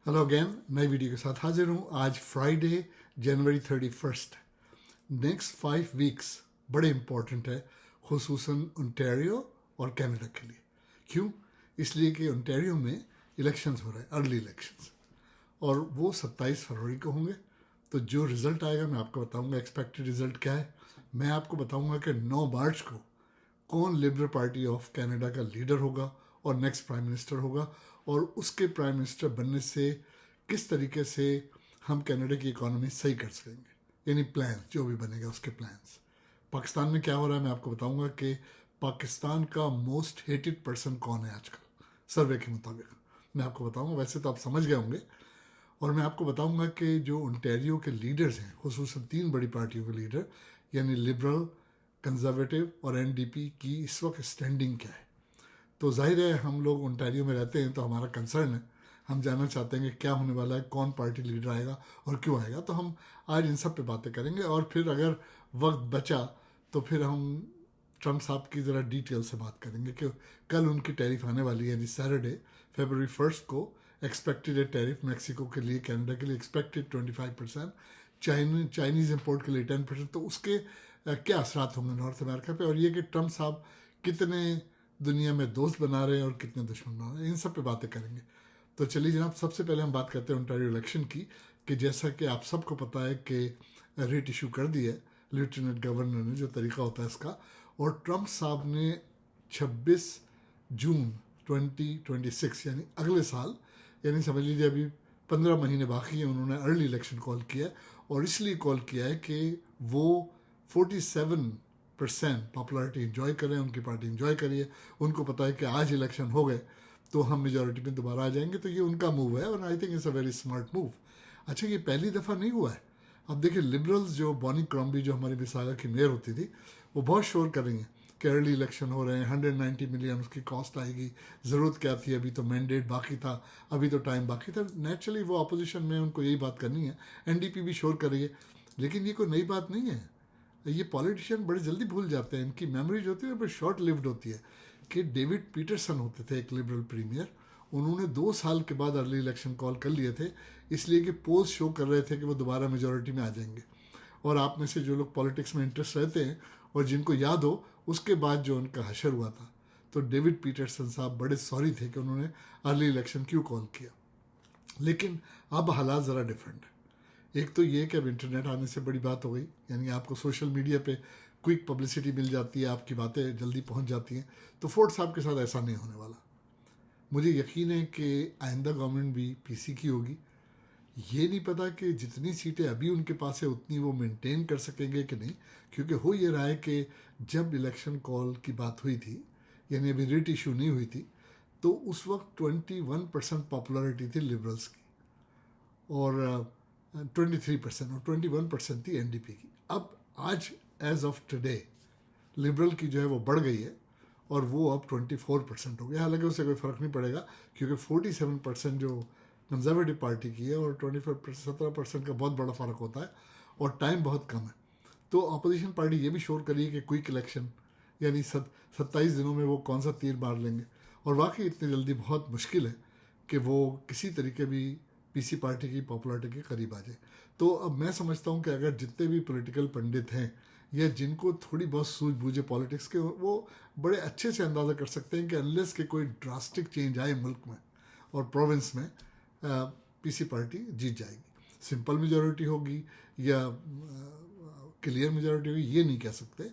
Hello again, नई video के साथ हाजिर हूँ। आज फ्राइडे जनवरी 31। नेक्स्ट 5 वीक्स बड़े इंपॉर्टेंट है, खुसूसन ओंटारियो और कनाडा के लिए। क्यों? इसलिए कि ओंटारियो में इलेक्शंस हो रहे हैं, अर्ली इलेक्शंस, और वो 27 फरवरी को होंगे। तो जो रिज़ल्ट आएगा मैं आपको बताऊंगा। एक्सपेक्टेड रिज़ल्ट क्या है मैं आपको बताऊंगा कि 9 मार्च को कौन लिबरल पार्टी ऑफ कनाडा का लीडर होगा और नेक्स्ट प्राइम मिनिस्टर होगा, और उसके प्राइम मिनिस्टर बनने से किस तरीके से हम कनाडा की इकोनॉमी सही कर सकेंगे, यानी प्लान जो भी बनेगा उसके प्लान्स। पाकिस्तान में क्या हो रहा है मैं आपको बताऊंगा कि पाकिस्तान का मोस्ट हेटेड पर्सन कौन है आजकल सर्वे के मुताबिक। मैं आपको बताऊंगा, वैसे तो आप समझ गए होंगे। और मैं आपको बताऊंगा कि जो ओंटारियो के लीडर्स हैं, खुसूसन 3 बड़ी पार्टियों के लीडर यानी लिबरल, कंजर्वेटिव और एनडीपी की इस वक्त स्टैंडिंग क्या है। तो जाहिर है हम लोग ओंटारियो में रहते हैं तो हमारा कंसर्न है, हम जानना चाहते हैं कि क्या होने वाला है, कौन पार्टी लीडर आएगा और क्यों आएगा। तो हम आज इन सब पे बातें करेंगे, और फिर अगर वक्त बचा तो फिर हम ट्रम्प साहब की ज़रा डिटेल से बात करेंगे कि कल उनकी टैरिफ आने वाली है, यानी सैटरडे February 1 को एक्सपेक्टेड है टैरिफ मैक्सिको के लिए, कनाडा के लिए एक्सपेक्टेड 25%, चाइनीज़ इंपोर्ट के लिए 10%। तो उसके क्या असरात होंगे नॉर्थ अमेरिका पे, और ये कि ट्रम्प साहब कितने दुनिया में दोस्त बना रहे हैं और कितने दुश्मन बना रहे हैं, इन सब पे बातें करेंगे। तो चलिए जनाब, सबसे पहले हम बात करते हैं ओंटारियो इलेक्शन की। कि जैसा कि आप सबको पता है कि रेट इशू कर दी है लेफ्टिनेंट गवर्नर ने, जो तरीका होता है इसका, और ट्रम्प साहब ने 26 जून 2026 यानी अगले साल, यानी समझ लीजिए अभी 15 महीने बाकी हैं, उन्होंने अर्ली इलेक्शन कॉल किया है। और इसलिए कॉल किया है कि वो 47% पॉपुलरिटी इंजॉय करें, उनकी पार्टी इंजॉय करिए। उनको पता है कि आज इलेक्शन हो गए तो हम मेजॉरिटी में दोबारा आ जाएंगे। तो ये उनका मूव है और I think it's a very smart move. अच्छा, ये पहली दफ़ा नहीं हुआ है। अब देखिए, लिबरल्स जो बॉनी क्रॉम्बी जो हमारी मिसागा की मेयर होती थी, वो बहुत शोर कर रही हैं कि अर्ली इलेक्शन हो रहे हैं, 190 मिलियन उसकी कॉस्ट आएगी, ज़रूरत क्या थी, अभी तो मैंडेट बाकी था, अभी तो टाइम बाकी था। नेचुरली वो अपोजिशन में उनको यही बात करनी है। एनडीपी भी शोर कर रही है, लेकिन ये कोई नई बात नहीं है। ये पॉलिटिशियन बड़े जल्दी भूल जाते हैं, इनकी मेमोरी जो होती है बड़ी शॉर्ट लिव्ड होती है। कि डेविड पीटरसन होते थे एक लिबरल प्रीमियर, उन्होंने 2 साल के बाद अर्ली इलेक्शन कॉल कर लिए थे, इसलिए कि पोल्स शो कर रहे थे कि वो दोबारा मेजॉरिटी में आ जाएंगे। और आप में से जो लोग पॉलिटिक्स में इंटरेस्ट रहते हैं और जिनको याद हो उसके बाद जो उनका हशर हुआ था, तो डेविड पीटरसन साहब बड़े सॉरी थे कि उन्होंने अर्ली इलेक्शन क्यों कॉल किया। लेकिन अब हालात ज़रा डिफरेंट है। एक तो ये कि अब इंटरनेट आने से बड़ी बात हो गई, यानी आपको सोशल मीडिया पे क्विक पब्लिसिटी मिल जाती है, आपकी बातें जल्दी पहुंच जाती हैं। तो फोर्ड साहब के साथ ऐसा नहीं होने वाला। मुझे यकीन है कि आइंदा गवर्नमेंट भी पीसी की होगी। ये नहीं पता कि जितनी सीटें अभी उनके पास है उतनी वो मेंटेन कर सकेंगे कि नहीं, क्योंकि हो ये रहा है कि जब इलेक्शन कॉल की बात हुई थी, यानी अभी रेट इशू नहीं हुई थी, तो उस वक्त 21% पॉपुलरिटी थी लिबरल्स की, और 23% और 21% थी एनडीपी की। अब आज एज ऑफ टुडे लिबरल की जो है वो बढ़ गई है और वो अब 24% हो गया। हालांकि उससे कोई फ़र्क नहीं पड़ेगा, क्योंकि 47% जो कंजर्वेटिव पार्टी की है और 17% का बहुत बड़ा फ़र्क होता है, और टाइम बहुत कम है। तो अपोजिशन पार्टी ये भी शोर करी है कि क्विक इलेक्शन, यानी 27 दिनों में वो कौन सा तीर मार लेंगे। और वाकई इतनी जल्दी बहुत मुश्किल है कि वो किसी तरीके भी पीसी पार्टी की पॉपुलरिटी के करीब आ जाए। तो अब मैं समझता हूँ कि अगर जितने भी पॉलिटिकल पंडित हैं या जिनको थोड़ी बहुत सूझबूझ है पॉलिटिक्स के, वो बड़े अच्छे से अंदाज़ा कर सकते हैं कि अनलेस के कोई ड्रास्टिक चेंज आए मुल्क में और प्रोविंस में, पीसी पार्टी जीत जाएगी। सिंपल मेजॉरिटी होगी या क्लियर मेजॉरिटी होगी ये नहीं कह सकते,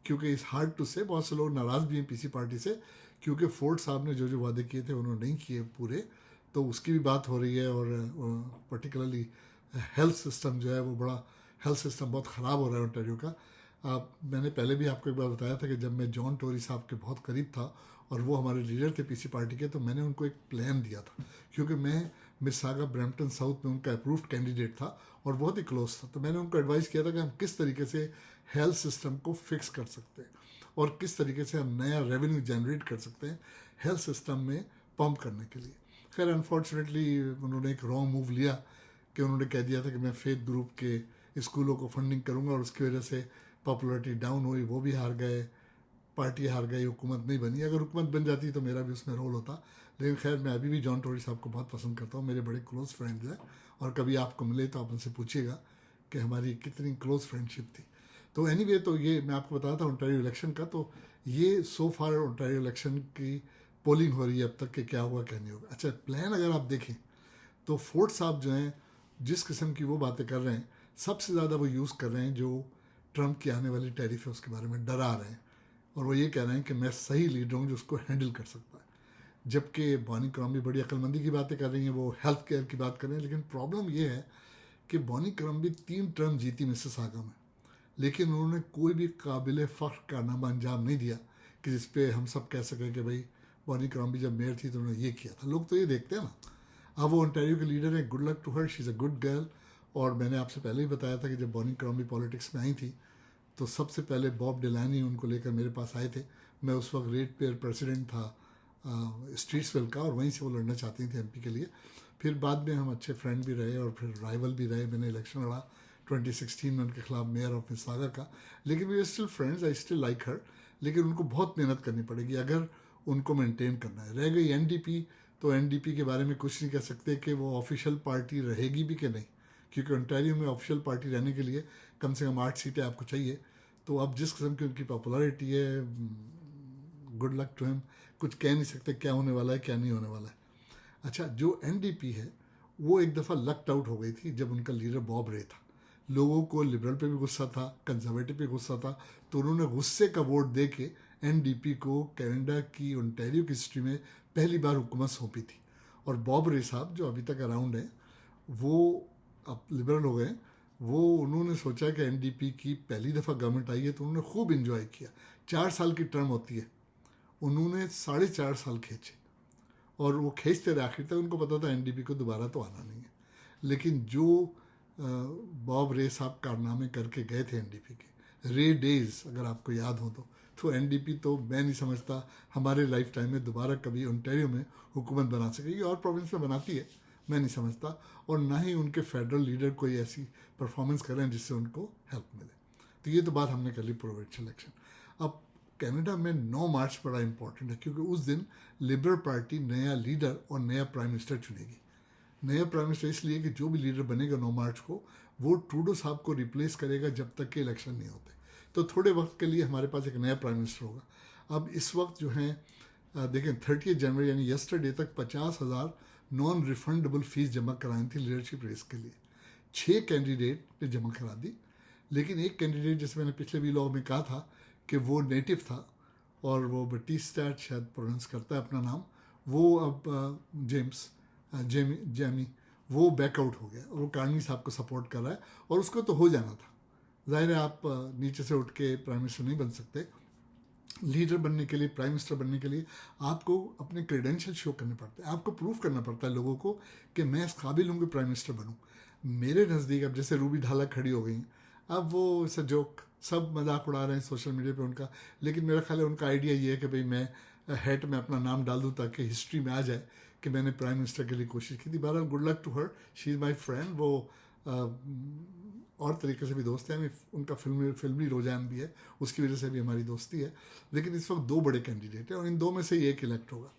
क्योंकि इस हार्ड टू से। बहुत से लोग नाराज़ भी हैं पीसी पार्टी से, क्योंकि फोर्ड साहब ने जो जो वादे किए थे उन्होंने नहीं किए पूरे। तो उसकी भी बात हो रही है, और पर्टिकुलरली हेल्थ सिस्टम जो है वो बड़ा, हेल्थ सिस्टम बहुत ख़राब हो रहा है ओंटारियो का। मैंने पहले भी आपको एक बार बताया था कि जब मैं जॉन टोरी साहब के बहुत करीब था और वो हमारे लीडर थे पीसी पार्टी के, तो मैंने उनको एक प्लान दिया था, क्योंकि मैं मिसागा ब्रैम्पटन साउथ में उनका अप्रूव्ड कैंडिडेट था और बहुत ही क्लोज था। तो मैंने उनको एडवाइस किया था कि हम किस तरीके से हेल्थ सिस्टम को फिक्स कर सकते हैं और किस तरीके से हम नया रेवेन्यू जनरेट कर सकते हैं हेल्थ सिस्टम में पंप करने के लिए। खैर अनफॉर्चुनेटली उन्होंने एक रॉन्ग मूव लिया कि उन्होंने कह दिया था कि मैं फेथ ग्रुप के स्कूलों को फंडिंग करूंगा, और उसकी वजह से पॉपुलरिटी डाउन हुई, वो भी हार गए, पार्टी हार गई, हुकूमत नहीं बनी। अगर हुकूमत बन जाती तो मेरा भी उसमें रोल होता, लेकिन खैर मैं अभी भी जॉन टोरी साहब को बहुत पसंद करता हूँ, मेरे बड़े क्लोज फ्रेंड्स हैं, और कभी आपको मिले तो आप उनसे पूछिएगा कि हमारी कितनी क्लोज फ्रेंडशिप थी। तो एनीवे, तो ये मैं आपको बताया था ओंटारियो इलेक्शन का। तो ये सो फार ओंटारियो इलेक्शन की पोलिंग हो रही है अब तक कि क्या हुआ क्या नहीं होगा। अच्छा, प्लान अगर आप देखें तो फोर्ड साहब जो हैं, जिस किस्म की वो बातें कर रहे हैं, सबसे ज़्यादा वो यूज़ कर रहे हैं जो ट्रंप की आने वाली टैरिफ है उसके बारे में डरा रहे हैं, और वो ये कह रहे हैं कि मैं सही लीडर हूँ जो उसको हैंडल कर सकता है। जबकि बॉनी क्रॉम्बी बड़ी अक्लमंदी की बातें कर रही हैं, वो हेल्थ केयर की बात कर रहे हैं। लेकिन प्रॉब्लम ये है कि बॉनी क्रॉम्बी 3 टर्म जीती मिसिसागा में, लेकिन उन्होंने कोई भी काबिल फ़ख्र कारनामा अंजाम नहीं दिया कि जिस पे हम सब कह सकें कि भाई बॉनी क्रॉम्बी जब मेयर थी तो उन्होंने ये किया था। लोग तो ये देखते हैं ना। अब वो ओंटारियो के लीडर हैं, good luck to her, she is a good girl. और मैंने आपसे पहले ही बताया था कि जब बॉनी क्रॉम्बी पॉलिटिक्स में आई थी तो सबसे पहले बॉब डिलानी उनको लेकर मेरे पास आए थे। मैं उस वक्त रेट पेयर प्रेसिडेंट था स्ट्रीट्सविल का, और वहीं से वो लड़ना चाहती थी एमपी के लिए। फिर बाद में हम अच्छे फ्रेंड भी रहे और फिर राइवल भी रहे। मैंने इलेक्शन लड़ा 2016 में उनके खिलाफ मेयर ऑफ मिसिसागा का, लेकिन we are still friends, I still like her. लेकिन उनको बहुत मेहनत करनी पड़ेगी अगर उनको मेंटेन करना है। रह गई एनडीपी, तो एनडीपी के बारे में कुछ नहीं कह सकते कि वो ऑफिशियल पार्टी रहेगी भी कि नहीं, क्योंकि ओंटारियो में ऑफिशियल पार्टी रहने के लिए कम से कम 8 सीटें आपको चाहिए। तो अब जिस किस्म की उनकी पॉपुलैरिटी है, गुड लक टू हिम, कुछ कह नहीं सकते क्या होने वाला है क्या नहीं होने वाला है। अच्छा, जो एनडीपी है वो एक दफ़ा लक्ट आउट हो गई थी जब उनका लीडर बॉब रे था। लोगों को लिबरल पे भी गुस्सा था, कंजर्वेटिव पे गुस्सा था, तो उन्होंने गुस्से का वोट दे के एनडीपी को कनाडा की ओंटारियो की हिस्ट्री में पहली बार हुकूमत सौंपी थी। और बॉब रे साहब जो अभी तक अराउंड हैं, वो अब लिबरल हो गए। वो उन्होंने सोचा कि एनडीपी की पहली दफ़ा गवर्नमेंट आई है तो उन्होंने खूब इंजॉय किया। 4 साल की टर्म होती है, उन्होंने 4.5 साल खींचे, और वो खींचते रहे आखिर तक। उनको पता था एनडीपी को दोबारा तो आना नहीं है। लेकिन जो बॉब रे साहब कारनामे करके गए थे एनडीपी के, रे डेज अगर आपको याद हो तो एनडीपी तो मैं नहीं समझता हमारे लाइफ टाइम में दोबारा कभी ओंटारियो में हुकूमत बना सकेगी। और प्रोविंस में बनाती है, मैं नहीं समझता, और ना ही उनके फेडरल लीडर कोई ऐसी परफॉर्मेंस करें जिससे उनको हेल्प मिले। तो ये तो बात हमने कर ली प्रोविंशियल इलेक्शन। अब कनाडा में 9 मार्च बड़ा इंपॉर्टेंट है, क्योंकि उस दिन लिबरल पार्टी नया लीडर और नया प्राइम मिनिस्टर चुनेगी। नया प्राइम मिनिस्टर इसलिए कि जो भी लीडर बनेगा 9 मार्च को, वो ट्रूडो साहब को रिप्लेस करेगा जब तक के इलेक्शन नहीं होते। तो थोड़े वक्त के लिए हमारे पास एक नया प्राइम मिनिस्टर होगा। अब इस वक्त जो है देखें, 30 जनवरी यानी यस्टरडे तक 50,000 नॉन रिफंडेबल फीस जमा करानी थी लीडरशिप रेस के लिए। 6 कैंडिडेट ने जमा करा दी, लेकिन एक कैंडिडेट, जैसे मैंने पिछले व्लॉग में कहा था कि वो नेटिव था और वो बटीस्टैट शायद प्रोनाउंस करता है अपना नाम, वो अब जेमी वो बैकआउट हो गया और वो कार्नी साहब को सपोर्ट कर रहा है। और उसको तो हो जाना था, जाहिर है आप नीचे से उठ के प्राइम मिनिस्टर नहीं बन सकते। लीडर बनने के लिए, प्राइम मिनिस्टर बनने के लिए आपको अपने क्रेडेंशियल शो करने पड़ते हैं, आपको प्रूव करना पड़ता है लोगों को कि मैं इस काबिल हूँ कि प्राइम मिनिस्टर बनूँ। मेरे नज़दीक अब जैसे रूबी ढाला खड़ी हो गई, अब वो इसे जोक सब मजाक उड़ा रहे हैं सोशल मीडिया पे उनका, लेकिन मेरा ख्याल है उनका आइडिया ये है कि भाई मैं हेट में अपना नाम डाल दूँ ताकि हिस्ट्री में आ जाए कि मैंने प्राइम मिनिस्टर के लिए कोशिश की थी। बहरहाल good luck to her, she is my friend. वो और तरीके से भी दोस्त है, उनका फिल्मी रुझान भी है, उसकी वजह से भी हमारी दोस्ती है। लेकिन इस वक्त 2 बड़े कैंडिडेट हैं और इन 2 में से एक इलेक्ट होगा।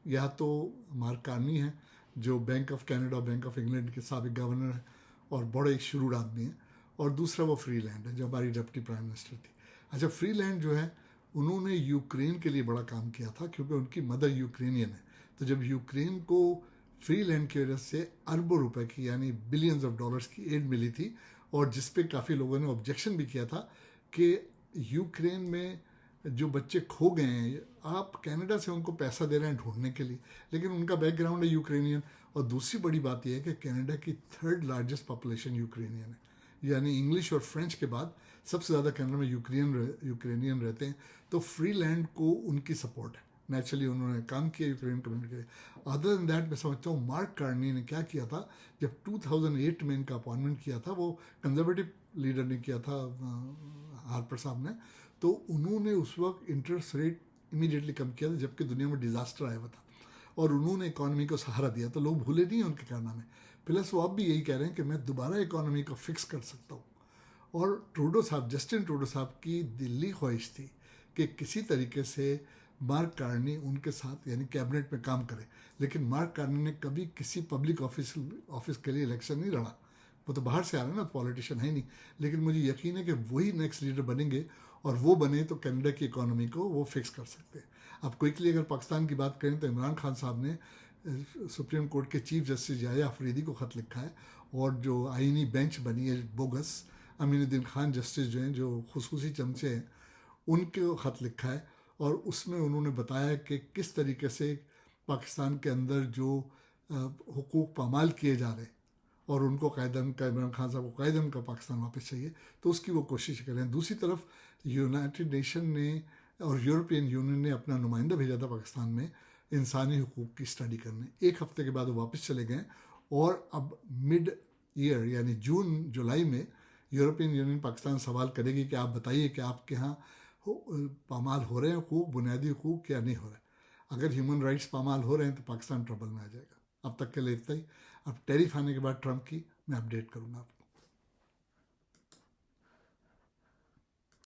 या तो मार्क कार्नी है जो बैंक ऑफ कनाडा और बैंक ऑफ इंग्लैंड के साबिक गवर्नर है और बड़े एक शुरू आदमी है, और दूसरा वो फ्रीलैंड है जो हमारी डिप्टी प्राइम मिनिस्टर थी। अच्छा, फ्रीलैंड जो है उन्होंने यूक्रेन के लिए बड़ा काम किया था क्योंकि उनकी मदर यूक्रेनियन है। तो जब यूक्रेन को फ्रीलैंड की वजह से अरबों रुपए की यानी बिलियंस ऑफ डॉलर्स की एड मिली थी, और जिस पे काफ़ी लोगों ने ऑब्जेक्शन भी किया था कि यूक्रेन में जो बच्चे खो गए हैं, आप कनाडा से उनको पैसा दे रहे हैं ढूंढने के लिए, लेकिन उनका बैकग्राउंड है यूक्रेनियन। और दूसरी बड़ी बात यह है कि कनाडा की 3rd लार्जेस्ट पॉपुलेशन यूक्रेनियन है, यानी इंग्लिश और फ्रेंच के बाद सबसे ज़्यादा कनाडा में यूक्रेनियन रहते हैं। तो फ्रीलैंड को उनकी सपोर्ट है, नेचुरली उन्होंने काम किया यूक्रेन कम्युनिटी के लिए। अदर देन दैट मैं समझता हूँ मार्क कार्नी ने क्या किया था, जब 2008 में इनका अपॉइंटमेंट किया था, वो कंजर्वेटिव लीडर ने किया था हार्पर साहब ने, तो उन्होंने उस वक्त इंटरेस्ट रेट इमीडिएटली कम किया था जबकि दुनिया में डिजास्टर आया हुआ था, और उन्होंने इकॉनमी को सहारा दिया। तो लोग भूले नहीं हैं उनके कारनामे। प्लस वो अब भी यही कह रहे हैं कि मैं दोबारा इकॉनमी को फिक्स कर सकता हूँ। और ट्रूडो साहब, जस्टिन ट्रूडो साहब की दिल्ली ख्वाहिश थी कि किसी तरीके से मार्क कार्नी उनके साथ यानी कैबिनेट में काम करे, लेकिन मार्क कार्नी ने कभी किसी पब्लिक ऑफिस के लिए इलेक्शन नहीं लड़ा। वो तो बाहर से आ रहे हैं ना, पॉलिटिशियन है नहीं, लेकिन मुझे यकीन है कि वही नेक्स्ट लीडर बनेंगे, और वो बने तो कनाडा की इकोनॉमी को वो फिक्स कर सकते हैं। अब क्विकली अगर पाकिस्तान की बात करें तो इमरान खान साहब ने सुप्रीम कोर्ट के चीफ जस्टिस याया अफरीदी को ख़त लिखा है, और जो आईनी बेंच बनी है बोगस, अमीनुद्दीन खान जस्टिस जो हैं, जो खुसूसी चमचे हैं, उनको ख़त लिखा है, और उसमें उन्होंने बताया कि किस तरीके से पाकिस्तान के अंदर जो हुकूक पामाल किए जा रहे हैं, और उनको कायदम का, इमरान खान साहब को कायदम का पाकिस्तान वापस चाहिए, तो उसकी वो कोशिश करें। दूसरी तरफ यूनाइटेड नेशन ने और यूरोपियन यूनियन ने अपना नुमाइंदा भेजा था पाकिस्तान में इंसानी हुकूक की स्टडी करने। एक हफ्ते के बाद वो वापस चले गए, और अब मिड ईयर यानी जून जुलाई में यूरोपियन यूनियन पाकिस्तान सवाल करेगी कि आप बताइए कि आपके यहाँ पामाल हो रहे हैं हुकूक, बुनियादी हुकूक, या नहीं हो रहे हैं। अगर ह्यूमन राइट्स पामाल हो रहे हैं तो पाकिस्तान ट्रबल में आ जाएगा। अब तक के लिए इतना ही। अब टैरिफ आने के बाद ट्रंप की मैं अपडेट करूँगा आपको।